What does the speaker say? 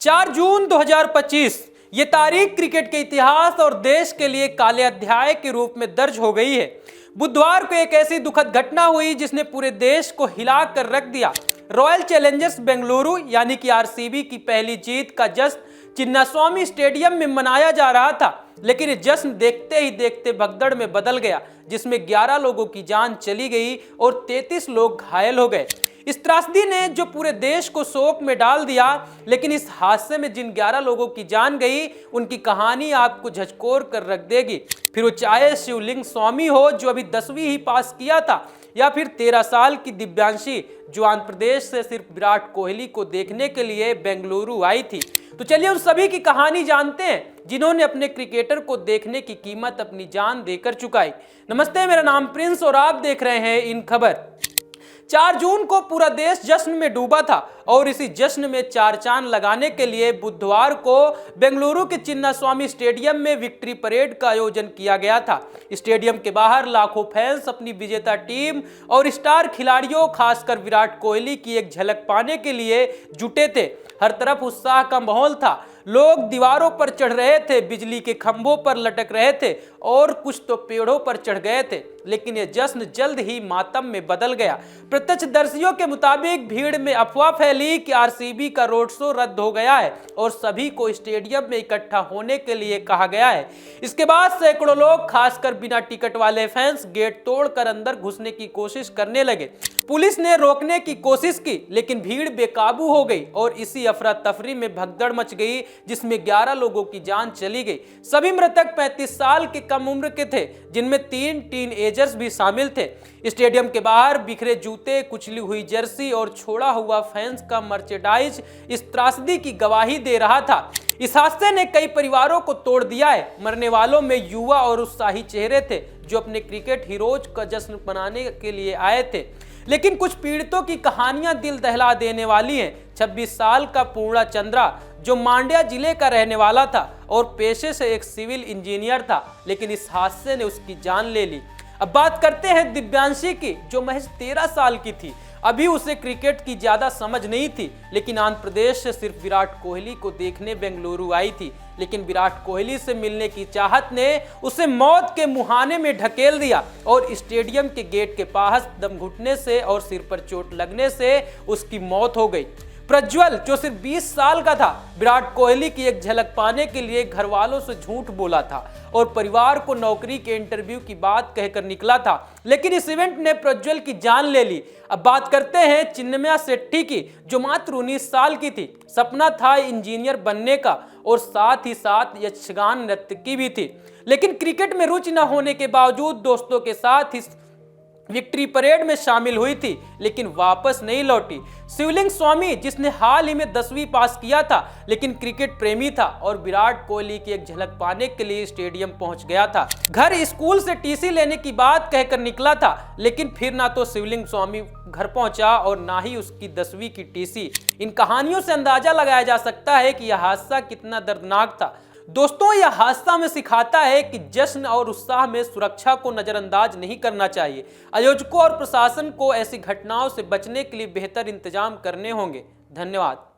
4 जून 2025 ये तारीख क्रिकेट के इतिहास और देश के लिए काले अध्याय के रूप में दर्ज हो गई है। बुधवार को एक ऐसी दुखद घटना हुई जिसने पूरे देश को हिला कर रख दिया। रॉयल चैलेंजर्स बेंगलुरु यानी कि आरसीबी की पहली जीत का जश्न चिन्नास्वामी स्टेडियम में मनाया जा रहा था, लेकिन ये जश्न देखते ही देखते भगदड़ में बदल गया, जिसमें 11 लोगों की जान चली गई और 33 लोग घायल हो गए। इस त्रासदी ने जो पूरे देश को शोक में डाल दिया, लेकिन इस हादसे में जिन 11 लोगों की जान गई उनकी कहानी आपको झकझोर कर रख देगी। फिर वो चाहे शिवलिंग स्वामी हो जो अभी 10वीं ही पास किया था, या फिर 13 साल की दिव्यांशी जो आंध्र प्रदेश से सिर्फ विराट कोहली को देखने के लिए बेंगलुरु आई थी। तो चलिए उन सभी की कहानी जानते हैं जिन्होंने अपने क्रिकेटर को देखने की कीमत अपनी जान देकर चुकाई। नमस्ते, मेरा नाम प्रिंस और आप देख रहे हैं इन खबर। 4 जून को पूरा देश जश्न में डूबा था और इसी जश्न में चार चांद लगाने के लिए बुधवार को बेंगलुरु के चिन्नास्वामी स्टेडियम में विक्ट्री परेड का आयोजन किया गया था। स्टेडियम के बाहर लाखों फैंस अपनी विजेता टीम और स्टार खिलाड़ियों खासकर विराट कोहली की एक झलक पाने के लिए जुटे थे। हर तरफ उत्साह का माहौल था। लोग दीवारों पर चढ़ रहे थे, बिजली के खंभों पर लटक रहे थे और कुछ तो पेड़ों पर चढ़ गए थे, लेकिन यह जश्न जल्द ही मातम में बदल गया। प्रत्यक्षदर्शियों के मुताबिक भीड़ में अफवाह फैली कि आरसीबी का रोड शो रद्द हो गया है और सभी को स्टेडियम में इकट्ठा होने के लिए कहा गया है। इसके बाद सैकड़ों लोग, खासकर बिना टिकट वाले फैंस, गेट तोड़कर अंदर घुसने की कोशिश करने लगे। पुलिस ने रोकने की कोशिश की, लेकिन भीड़ बेकाबू हो गई और इसी अफरा तफरी में भगदड़ मच गई, जिसमें 11 लोगों की जान चली गई। सभी मृतक 35 साल के कम उम्र के थे, जिनमें 3 टीनएजर्स भी शामिल थे। स्टेडियम के बाहर बिखरे जूते, कुचली हुई जर्सी और छोड़ा हुआ फैंस का मर्चेंडाइज इस त्रासदी की गवाही दे रहा था। इस हादसे ने कई परिवारों को तोड़ दिया है। मरने वालों में युवा और उत्साही चेहरे थे जो अपने क्रिकेट हीरोज का जश्न मनाने के लिए आए थे, लेकिन कुछ पीड़ितों की कहानियां दिल दहला देने वाली हैं। 26 साल का पूर्णा चंद्रा जो मांड्या जिले का रहने वाला था और पेशे से एक सिविल इंजीनियर था, लेकिन इस हादसे ने उसकी जान ले ली। अब बात करते हैं दिव्यांशी की जो महज 13 साल की थी। अभी उसे क्रिकेट की ज्यादा समझ नहीं थी, लेकिन आंध्र प्रदेश से सिर्फ विराट कोहली को देखने बेंगलुरु आई थी। लेकिन विराट कोहली से मिलने की चाहत ने उसे मौत के मुहाने में ढकेल दिया और स्टेडियम के गेट के पास दम घुटने से और सिर पर चोट लगने से उसकी मौत हो गई। प्रज्वल जो सिर्फ 20 साल का था, विराट कोहली की एक झलक पाने के लिए घर वालों से झूठ बोला था और परिवार को नौकरी के इंटरव्यू की बात कहकर निकला था, लेकिन इस इवेंट ने प्रज्वल की जान ले ली। अब बात करते हैं चिन्मया शेट्टी की जो मात्र 19 साल की थी। सपना था इंजीनियर बनने का और साथ ही साथ यक्षगान नर्तकी भी थी, लेकिन क्रिकेट में रुचि न होने के बावजूद दोस्तों के साथ इस विक्ट्री परेड में शामिल हुई थी, लेकिन वापस नहीं लौटी। शिवलिंग स्वामी जिसने हाल ही में 10वीं पास किया था, लेकिन क्रिकेट प्रेमी था और विराट कोहली की एक झलक पाने के लिए स्टेडियम पहुंच गया था। घर स्कूल से टीसी लेने की बात कहकर निकला था, लेकिन फिर ना तो शिवलिंग स्वामी घर पहुंचा और ना ही उसकी 10वीं की टीसी। इन कहानियों से अंदाजा लगाया जा सकता है कि यह हादसा कितना दर्दनाक था। दोस्तों, यह हादसा हमें सिखाता है कि जश्न और उत्साह में सुरक्षा को नजरअंदाज नहीं करना चाहिए। आयोजकों और प्रशासन को ऐसी घटनाओं से बचने के लिए बेहतर इंतजाम करने होंगे। धन्यवाद।